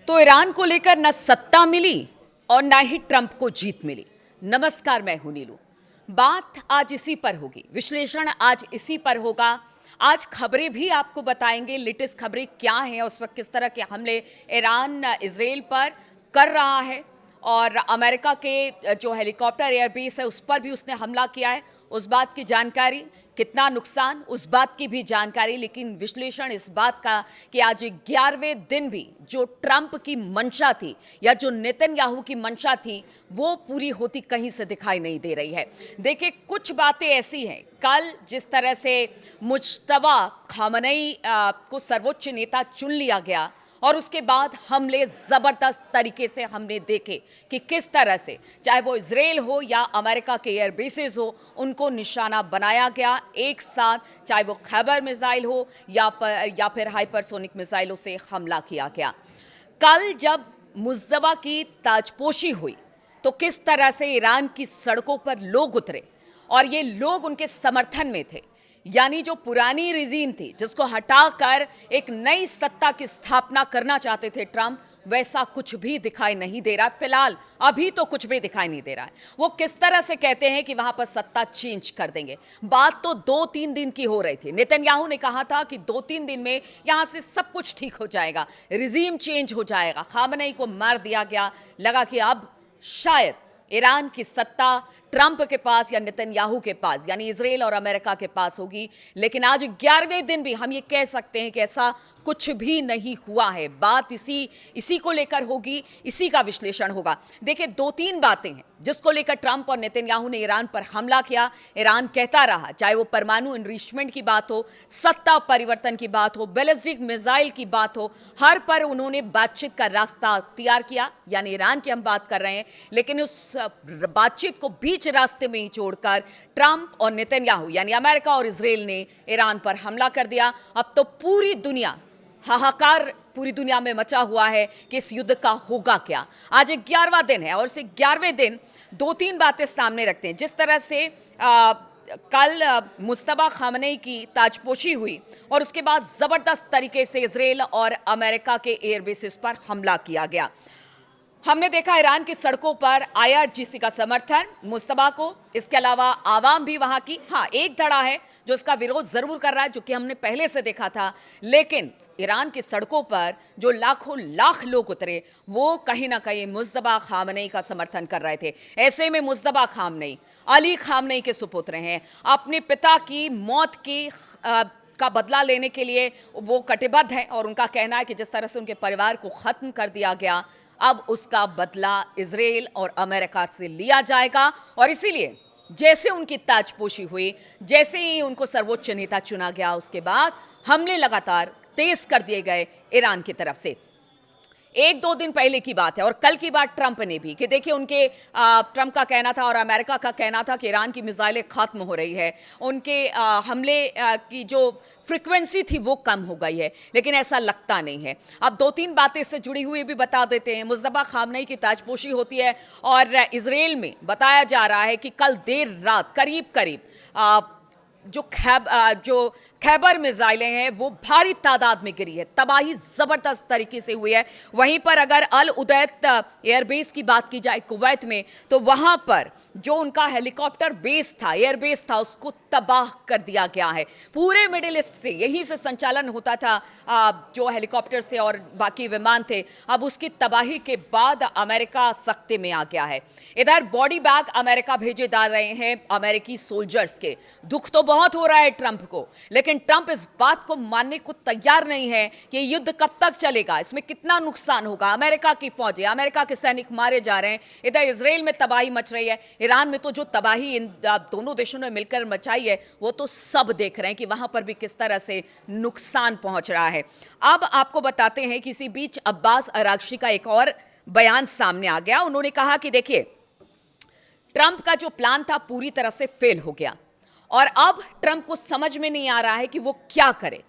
तो ईरान को लेकर न सत्ता मिली और न ही ट्रंप को जीत मिली। नमस्कार, मैं हूं नीलू। बात आज इसी पर होगी, विश्लेषण आज इसी पर होगा। आज खबरें भी आपको बताएंगे, लेटेस्ट खबरें क्या हैं, उस वक्त किस तरह के हमले ईरान इजराइल पर कर रहा है और अमेरिका के जो हेलीकॉप्टर एयरबेस है उस पर भी उसने हमला किया है, उस बात की जानकारी, कितना नुकसान उस बात की भी जानकारी। लेकिन विश्लेषण इस बात का कि आज 11वें दिन भी जो ट्रंप की मंशा थी या जो नेतन्याहू की मंशा थी वो पूरी होती कहीं से दिखाई नहीं दे रही है। देखिए, कुछ बातें ऐसी हैं, कल जिस तरह से मुज्तबा खामनेई को सर्वोच्च नेता चुन लिया गया और उसके बाद हमले ज़बरदस्त तरीके से हमने देखे कि किस तरह से चाहे वो इजराइल हो या अमेरिका के एयरबेसेस हो, उनको निशाना बनाया गया एक साथ, चाहे वो खैबर मिसाइल हो या फिर हाइपरसोनिक मिसाइलों से हमला किया गया। कल जब मुज्तबा की ताजपोशी हुई तो किस तरह से ईरान की सड़कों पर लोग उतरे और ये लोग उनके समर्थन में थे, यानी जो पुरानी रिजीम थी जिसको हटाकर एक नई सत्ता की स्थापना करना चाहते थे ट्रंप, वैसा कुछ भी दिखाई नहीं दे रहा। फिलहाल अभी तो कुछ भी दिखाई नहीं दे रहा है। वो किस तरह से कहते हैं कि वहां पर सत्ता चेंज कर देंगे। बात तो 2-3 दिन की हो रही थी। नेतन्याहू ने कहा था कि 2-3 दिन में यहां से सब कुछ ठीक हो जाएगा, रिजीम चेंज हो जाएगा। खामनेई को मार दिया गया, लगा कि अब शायद ईरान की सत्ता ट्रंप के पास या नेतन्याहू के पास, यानी इजराइल और अमेरिका के पास होगी। लेकिन आज 11वें दिन भी हम ये कह सकते हैं कि ऐसा कुछ भी नहीं हुआ है। बात इसी को लेकर होगी, इसी का विश्लेषण होगा। देखिए, 2-3 बातें हैं जिसको लेकर ट्रंप और नेतन्याहू ने ईरान पर हमला किया। ईरान कहता रहा, चाहे वो परमाणु एनरिचमेंट की बात हो, सत्ता परिवर्तन की बात हो, बैलिस्टिक मिसाइल की बात हो, हर पर उन्होंने बातचीत का रास्ता अख्तियार किया। यानी ईरान की हम बात कर रहे हैं, लेकिन उस बातचीत को बीच रास्ते में ही छोड़कर ट्रंप और नेतन्याहू यानी अमेरिका और इजराइल ने ईरान पर हमला कर दिया। अब तो पूरी दुनिया, हाहाकार पूरी दुनिया में मचा हुआ है कि इस युद्ध का होगा क्या। आज 11वां दिन है और इस 11वें दिन 2-3 बातें सामने रखते हैं। जिस तरह से कल मुज्तबा खामनेई की ताजपोशी हुई और उसके बाद जबरदस्त तरीके से इजराइल और अमेरिका के एयरबेसेस पर हमला किया गया। हमने देखा ईरान की सड़कों पर IRGC का समर्थन मुज्तबा को, इसके अलावा आवाम भी वहां की, हाँ, एक धड़ा है जो इसका विरोध जरूर कर रहा है, जो कि हमने पहले से देखा था। लेकिन ईरान की सड़कों पर जो लाखों लाख लोग उतरे वो कहीं ना कहीं मुज्तबा खामनेई का समर्थन कर रहे थे। ऐसे में मुज्तबा खामनेई अली खामनेई के सुपुत्र हैं, अपने पिता की मौत की का बदला लेने के लिए वो कटिबद्ध है और उनका कहना है कि जिस तरह से उनके परिवार को खत्म कर दिया गया, अब उसका बदला इजराइल और अमेरिका से लिया जाएगा। और इसीलिए जैसे उनकी ताजपोशी हुई, जैसे ही उनको सर्वोच्च नेता चुना गया, उसके बाद हमले लगातार तेज कर दिए गए ईरान की तरफ से। 1-2 दिन पहले की बात है और कल की बात ट्रंप ने भी कि देखिए, उनके ट्रंप का कहना था और अमेरिका का कहना था कि ईरान की मिसाइलें खत्म हो रही है, उनके हमले की जो फ्रीक्वेंसी थी वो कम हो गई है। लेकिन ऐसा लगता नहीं है। अब 2-3 बातें इससे जुड़ी हुई भी बता देते हैं। मुज्तबा खामनेई की ताजपोशी होती है और इजराइल में बताया जा रहा है कि कल देर रात करीब जो खैबर मिसाइलें हैं वो भारी तादाद में गिरी है, तबाही जबरदस्त तरीके से हुई है। वहीं पर अगर अल उदैद एयरबेस की बात की जाए कुवैत में, तो वहां पर जो उनका हेलीकॉप्टर बेस था, एयरबेस था, उसको तबाह कर दिया गया है। पूरे मिडिल ईस्ट से यहीं से संचालन होता था, जो हेलीकॉप्टर से और बाकी विमान थे। अब उसकी तबाही के बाद अमेरिका सख्ते में आ गया है। इधर बॉडी बैग अमेरिका भेजे जा रहे हैं अमेरिकी सोल्जर्स के। दुख तो बहुत हो रहा है ट्रंप को, लेकिन ट्रंप इस बात को मानने को तैयार नहीं है कि युद्ध कब तक चलेगा, इसमें कितना नुकसान होगा। अमेरिका की फौजें, अमेरिका के सैनिक मारे जा रहे हैं, इधर इजराइल में तबाही मच रही है, ईरान में तो जो तबाही इन दोनों देशों ने मिलकर मचाई है वो तो सब देख रहे हैं कि वहां पर भी किस तरह से नुकसान पहुंच रहा है। अब आपको बताते हैं कि इसी बीच अब्बास अरागची का एक और बयान सामने आ गया। उन्होंने कहा कि देखिए, ट्रंप का जो प्लान था पूरी तरह से फेल हो गया और अब ट्रंप को समझ में नहीं आ रहा है कि वो क्या करे।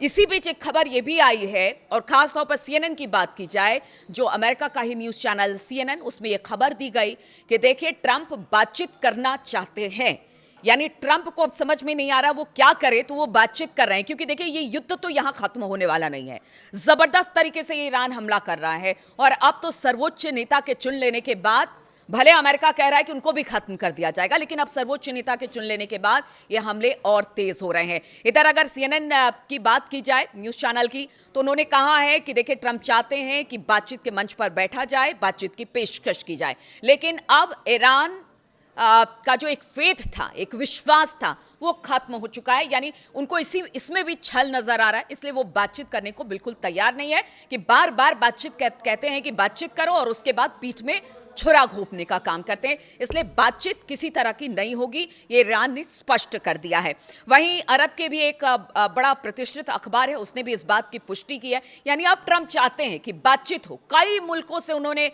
इसी बीच एक खबर यह भी आई है और खास तौर पर CNN की बात की जाए, जो अमेरिका का ही न्यूज़ चैनल CNN, उसमें यह खबर दी गई कि देखिए, ट्रंप बातचीत करना चाहते हैं, यानी ट्रंप को अब समझ में नहीं आ रहा वो क्या करे, तो वो बातचीत कर रहे हैं, क्योंकि देखिए ये युद्ध तो यहां खत्म होने वाला नहीं है। जबरदस्त तरीके से ईरान हमला कर रहा है और अब तो सर्वोच्च नेता के चुन लेने के बाद, भले अमेरिका कह रहा है कि उनको भी खत्म कर दिया जाएगा, लेकिन अब सर्वोच्च नेता के चुन लेने के बाद ये हमले और तेज हो रहे हैं। इधर अगर CNN की बात की जाए, न्यूज चैनल की, तो उन्होंने कहा है कि देखिए ट्रंप चाहते हैं कि बातचीत के मंच पर बैठा जाए, बातचीत की पेशकश की जाए, लेकिन अब ईरान का जो एक फेथ था, एक विश्वास था, वो खत्म हो चुका है। यानी उनको इसमें भी छल नजर आ रहा है, इसलिए वो बातचीत करने को बिल्कुल तैयार नहीं है कि बार बार बातचीत कहते हैं कि बातचीत करो और उसके बाद पीठ में छुरा घोंपने का काम करते हैं। इसलिए बातचीत किसी तरह की नहीं होगी, ये ईरान ने स्पष्ट कर दिया है। वहीं अरब के भी एक बड़ा प्रतिष्ठित अखबार है, उसने भी इस बात की पुष्टि की है। यानी अब ट्रंप चाहते हैं कि बातचीत हो। कई मुल्कों से उन्होंने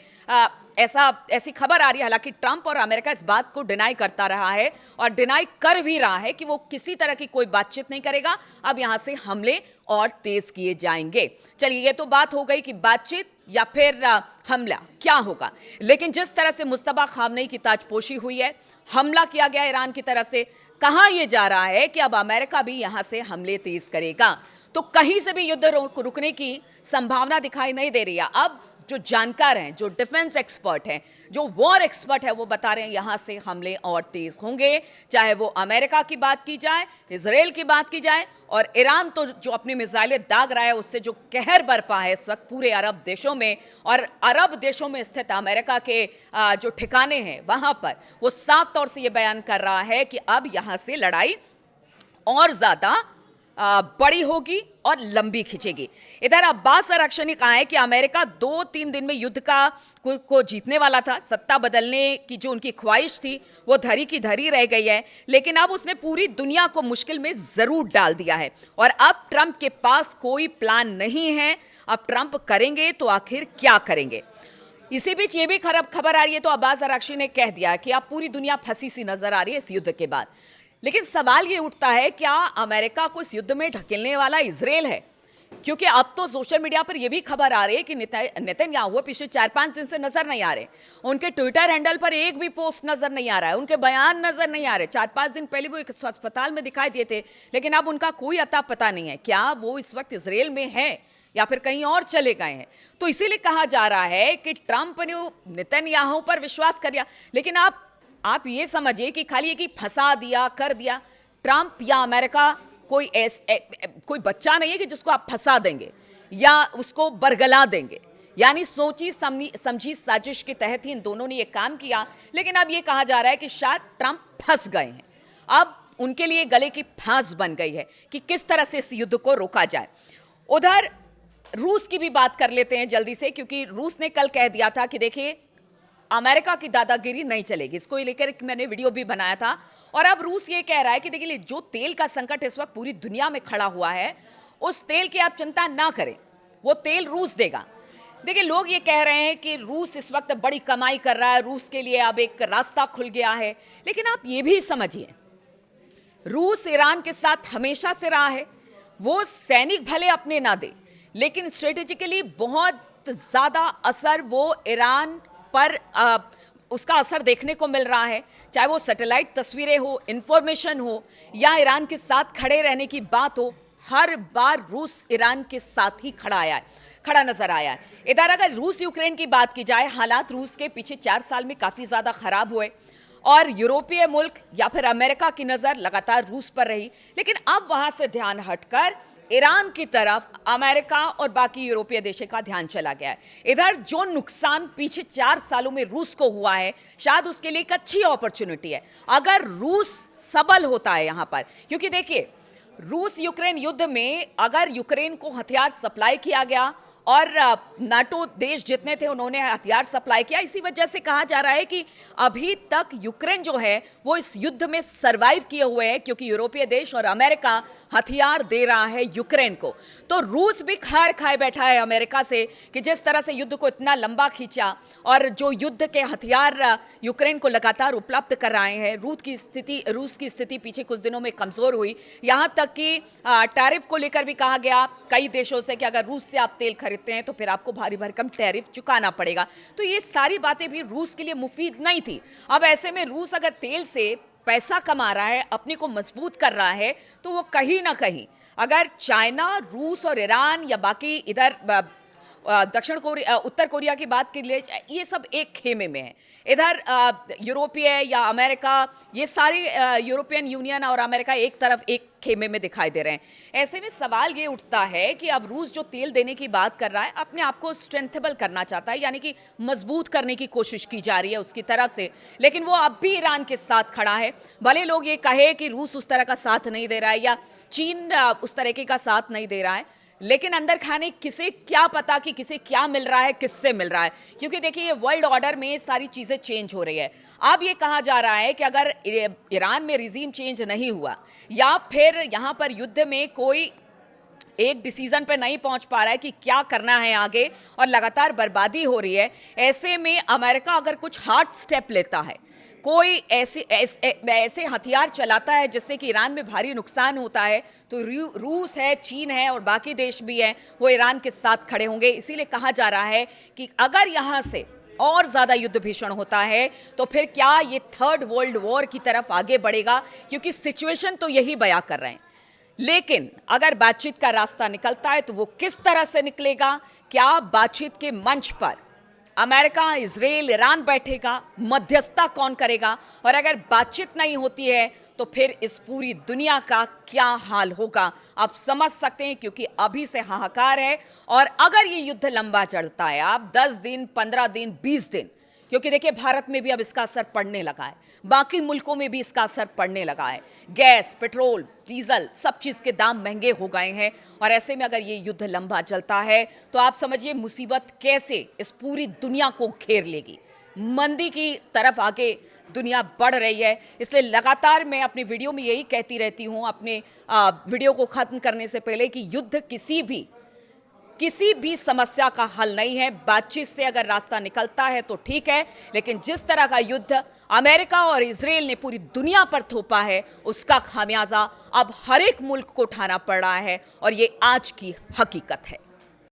ऐसी खबर आ रही है, हालांकि ट्रंप और अमेरिका इस बात को डिनाई करता रहा है और डिनाई कर भी रहा है कि वो किसी तरह की कोई बातचीत नहीं करेगा। अब यहां से हमले और तेज किए जाएंगे। चलिए, ये तो बात हो गई कि बातचीत या फिर हमला क्या होगा, लेकिन जिस तरह से मुस्तफा खामनेई की ताजपोशी हुई है, हमला किया गया ईरान की तरफ से, कहा यह जा रहा है कि अब अमेरिका भी यहां से हमले तेज करेगा, तो कहीं से भी युद्ध रुकने की संभावना दिखाई नहीं दे रही है। अब जो जानकार हैं, जो डिफेंस एक्सपर्ट हैं, जो वॉर एक्सपर्ट है, वो बता रहे हैं यहां से हमले और तेज होंगे, चाहे वो अमेरिका की बात की जाए, इजराइल की बात की जाए, और ईरान तो जो अपनी मिसाइलें दाग रहा है, उससे जो कहर बरपा है इस वक्त पूरे अरब देशों में, और अरब देशों में स्थित अमेरिका के जो ठिकाने हैं वहां पर, वो साफ तौर से ये बयान कर रहा है कि अब यहां से लड़ाई और ज्यादा बड़ी होगी और लंबी खिंचेगी। इधर अब्बास अरगची ने कहा है कि अमेरिका 2-3 दिन में युद्ध को जीतने वाला था। सत्ता बदलने की जो उनकी ख्वाहिश थी वो धरी की धरी रह गई है, लेकिन अब उसने पूरी दुनिया को मुश्किल में जरूर डाल दिया है और अब ट्रंप के पास कोई प्लान नहीं है। अब ट्रंप करेंगे तो आखिर क्या करेंगे। इसी बीच ये भी खबर आ रही है, तो अब्बास अरगची ने कह दिया कि अब पूरी दुनिया फंसी सी नजर आ रही है इस युद्ध के बाद। लेकिन सवाल ये उठता है, क्या अमेरिका को इस युद्ध में ढकेलने वाला इजराइल है? क्योंकि अब तो सोशल मीडिया पर यह भी खबर आ रही है कि नेतन्याहू पिछले 4-5 दिन से नजर नहीं आ रहे। उनके ट्विटर हैंडल पर एक भी पोस्ट नजर नहीं आ रहा है, उनके बयान नजर नहीं आ रहे। 4-5 दिन पहले वो एक अस्पताल में दिखाई दिए थे, लेकिन अब उनका कोई अता पता नहीं है। क्या वो इस वक्त इजराइल में है या फिर कहीं और चले गए हैं? तो इसीलिए कहा जा रहा है कि ट्रंप ने नेतन्याहू पर विश्वास कर लिया। लेकिन आप ये समझिए कि खाली ये कि फंसा दिया, कर दिया, ट्रंप या अमेरिका कोई बच्चा नहीं है कि जिसको आप फंसा देंगे या उसको बरगला देंगे। यानी सोची समझी साजिश के तहत ही इन दोनों ने ये काम किया। लेकिन अब ये कहा जा रहा है कि शायद ट्रंप फंस गए हैं, अब उनके लिए गले की फांस बन गई है कि किस तरह से इस युद्ध को रोका जाए। उधर रूस की भी बात कर लेते हैं जल्दी से, क्योंकि रूस ने कल कह दिया था कि देखिए अमेरिका की दादागिरी नहीं चलेगी। इसको लेकर मैंने वीडियो भी बनाया था और अब रूस ये कह रहा है कि देखिए जो तेल का संकट इस वक्त पूरी दुनिया में खड़ा हुआ है, उस तेल की आप चिंता ना करें, वो तेल रूस देगा। देखिए लोग ये कह रहे हैं कि रूस इस वक्त बड़ी कमाई कर रहा है, रूस के लिए अब एक रास्ता खुल गया है, लेकिन आप ये भी समझिए रूस ईरान के साथ हमेशा से रहा है। वो सैनिक भले अपने ना दे, लेकिन स्ट्रेटेजिकली बहुत ज्यादा असर वो ईरान पर उसका असर देखने को मिल रहा है। चाहे वो सैटेलाइट तस्वीरें हो, इंफॉर्मेशन हो, या ईरान के साथ खड़े रहने की बात हो, हर बार रूस ईरान के साथ ही खड़ा नजर आया है। इधर अगर रूस यूक्रेन की बात की जाए, हालात रूस के पीछे 4 साल में काफी ज्यादा खराब हुए और यूरोपीय मुल्क या फिर अमेरिका की नजर लगातार रूस पर रही। लेकिन अब वहां से ध्यान हटकर ईरान की तरफ अमेरिका और बाकी यूरोपीय देशों का ध्यान चला गया है। इधर जो नुकसान पीछे 4 सालों में रूस को हुआ है, शायद उसके लिए एक अच्छी अपॉर्चुनिटी है अगर रूस सबल होता है यहां पर। क्योंकि देखिए रूस यूक्रेन युद्ध में अगर यूक्रेन को हथियार सप्लाई किया गया और नाटो देश जितने थे उन्होंने हथियार सप्लाई किया, इसी वजह से कहा जा रहा है कि अभी तक यूक्रेन जो है वो इस युद्ध में सरवाइव किए हुए है, क्योंकि यूरोपीय देश और अमेरिका हथियार दे रहा है यूक्रेन को। तो रूस भी खार खाए बैठा है अमेरिका से कि जिस तरह से युद्ध को इतना लंबा खींचा और जो युद्ध के हथियार यूक्रेन को लगातार उपलब्ध कर रहे हैं। रूस की स्थिति पीछे कुछ दिनों में कमजोर हुई, यहां तक कि टैरिफ को लेकर भी कहा गया कई देशों से कि अगर रूस से आप तेल खरीदते हैं तो फिर आपको भारी भरकम टैरिफ चुकाना पड़ेगा। तो ये सारी बातें भी रूस के लिए मुफीद नहीं थी। अब ऐसे में रूस अगर तेल से पैसा कमा रहा है, अपने को मजबूत कर रहा है, तो वो कहीं ना कहीं अगर चाइना, रूस और ईरान या बाकी इधर दक्षिण कोरिया, उत्तर कोरिया की बात कर ले, ये सब एक खेमे में है। इधर यूरोपीय या अमेरिका, ये सारे यूरोपियन यूनियन और अमेरिका एक तरफ एक खेमे में दिखाई दे रहे हैं। ऐसे में सवाल ये उठता है कि अब रूस जो तेल देने की बात कर रहा है, अपने आप को स्ट्रेंथेबल करना चाहता है, यानी कि मजबूत करने की कोशिश की जा रही है उसकी तरफ से, लेकिन वो अब भी ईरान के साथ खड़ा है। भले लोग ये कहे कि रूस उस तरह का साथ नहीं दे रहा है या चीन उस तरीके का साथ नहीं दे रहा है, लेकिन अंदर खाने किसे क्या पता कि किसे क्या मिल रहा है, किससे मिल रहा है। क्योंकि देखिए, ये वर्ल्ड ऑर्डर में सारी चीजें चेंज हो रही है। अब ये कहा जा रहा है कि अगर ईरान में रिजीम चेंज नहीं हुआ या फिर यहां पर युद्ध में कोई एक डिसीजन पे नहीं पहुंच पा रहा है कि क्या करना है आगे और लगातार बर्बादी हो रही है, ऐसे में अमेरिका अगर कुछ हार्ड स्टेप लेता है, कोई ऐसे हथियार चलाता है जिससे कि ईरान में भारी नुकसान होता है, तो रूस है, चीन है और बाकी देश भी हैं, वो ईरान के साथ खड़े होंगे। इसीलिए कहा जा रहा है कि अगर यहां से और ज्यादा युद्ध भीषण होता है तो फिर क्या ये थर्ड वर्ल्ड वॉर की तरफ आगे बढ़ेगा, क्योंकि सिचुएशन तो यही बयां कर रहे हैं। लेकिन अगर बातचीत का रास्ता निकलता है तो वो किस तरह से निकलेगा? क्या बातचीत के मंच पर अमेरिका, इजराइल, ईरान बैठेगा? मध्यस्थता कौन करेगा? और अगर बातचीत नहीं होती है तो फिर इस पूरी दुनिया का क्या हाल होगा, आप समझ सकते हैं। क्योंकि अभी से हाहाकार है, और अगर ये युद्ध लंबा चलता है, आप 10 दिन, 15 दिन, 20 दिन, क्योंकि देखिए भारत में भी अब इसका असर पड़ने लगा है, बाकी मुल्कों में भी इसका असर पड़ने लगा है। गैस, पेट्रोल, डीजल, सब चीज के दाम महंगे हो गए हैं, और ऐसे में अगर ये युद्ध लंबा चलता है तो आप समझिए मुसीबत कैसे इस पूरी दुनिया को घेर लेगी। मंदी की तरफ आगे दुनिया बढ़ रही है। इसलिए लगातार मैं अपनी वीडियो में यही कहती रहती हूं, अपने वीडियो को खत्म करने से पहले, कि युद्ध किसी भी समस्या का हल नहीं है। बातचीत से अगर रास्ता निकलता है तो ठीक है, लेकिन जिस तरह का युद्ध अमेरिका और इजराइल ने पूरी दुनिया पर थोपा है, उसका खामियाजा अब हर एक मुल्क को उठाना पड़ रहा है, और ये आज की हकीकत है।